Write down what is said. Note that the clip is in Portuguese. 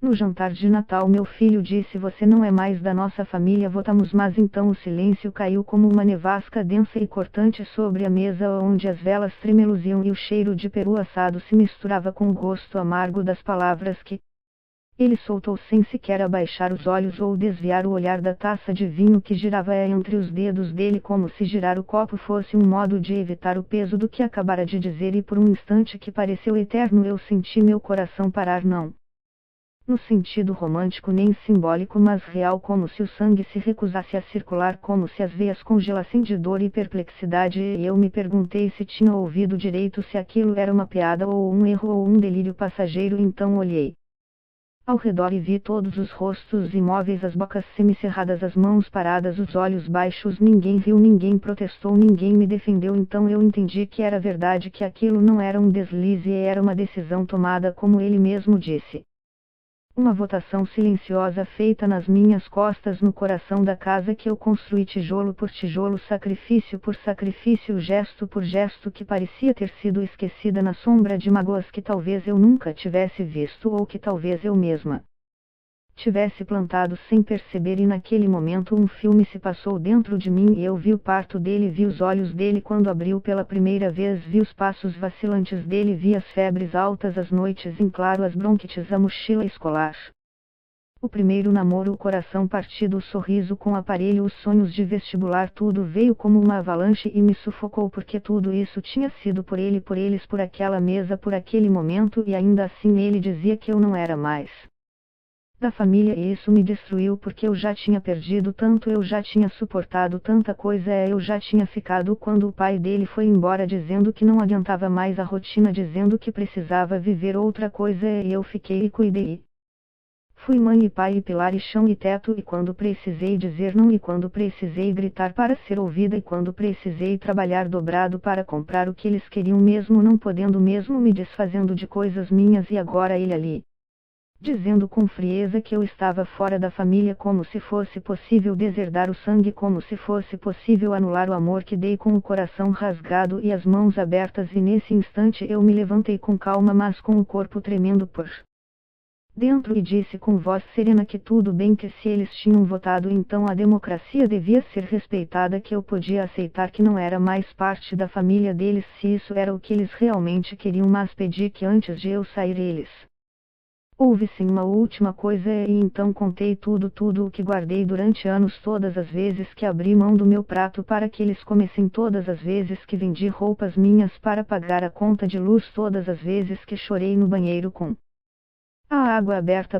No jantar de Natal meu filho disse: você não é mais da nossa família, votamos. Mas então o silêncio caiu como uma nevasca densa e cortante sobre a mesa, onde as velas tremeluziam e o cheiro de peru assado se misturava com o gosto amargo das palavras que ele soltou sem sequer abaixar os olhos ou desviar o olhar da taça de vinho que girava entre os dedos dele, como se girar o copo fosse um modo de evitar o peso do que acabara de dizer, e por um instante que pareceu eterno eu senti meu coração parar, não no sentido romântico nem simbólico, mas real, como se o sangue se recusasse a circular, como se as veias congelassem de dor e perplexidade, e eu me perguntei se tinha ouvido direito, se aquilo era uma piada ou um erro ou um delírio passageiro. Então olhei ao redor e vi todos os rostos imóveis, as bocas semicerradas, as mãos paradas, os olhos baixos. Ninguém riu, ninguém protestou, ninguém me defendeu. Então eu entendi que era verdade, que aquilo não era um deslize, era uma decisão tomada, como ele mesmo disse. Uma votação silenciosa feita nas minhas costas, no coração da casa que eu construí tijolo por tijolo, sacrifício por sacrifício, gesto por gesto, que parecia ter sido esquecida na sombra de mágoas que talvez eu nunca tivesse visto, ou que talvez eu mesma tivesse plantado sem perceber. E naquele momento um filme se passou dentro de mim, e eu vi o parto dele, vi os olhos dele quando abriu pela primeira vez, vi os passos vacilantes dele, vi as febres altas, as noites em claro, as bronquites, a mochila escolar, o primeiro namoro, o coração partido, o sorriso com aparelho, os sonhos de vestibular. Tudo veio como uma avalanche e me sufocou, porque tudo isso tinha sido por ele, por eles, por aquela mesa, por aquele momento, e ainda assim ele dizia que eu não era mais da família, e isso me destruiu, porque eu já tinha perdido tanto, eu já tinha suportado tanta coisa, eu já tinha ficado quando o pai dele foi embora, dizendo que não aguentava mais a rotina, dizendo que precisava viver outra coisa, e eu fiquei e cuidei. Fui mãe e pai e pilar e chão e teto, e quando precisei dizer não, e quando precisei gritar para ser ouvida, e quando precisei trabalhar dobrado para comprar o que eles queriam, mesmo não podendo, mesmo me desfazendo de coisas minhas, e agora ele ali dizendo com frieza que eu estava fora da família, como se fosse possível deserdar o sangue, como se fosse possível anular o amor que dei, com o coração rasgado e as mãos abertas. E nesse instante eu me levantei com calma, mas com o corpo tremendo por dentro, e disse com voz serena que tudo bem, que se eles tinham votado, então a democracia devia ser respeitada, que eu podia aceitar que não era mais parte da família deles, se isso era o que eles realmente queriam, mas pedi que antes de eu sair eles ouvissem uma última coisa. E então contei tudo o que guardei durante anos, todas as vezes que abri mão do meu prato para que eles comessem, todas as vezes que vendi roupas minhas para pagar a conta de luz, todas as vezes que chorei no banheiro com a água aberta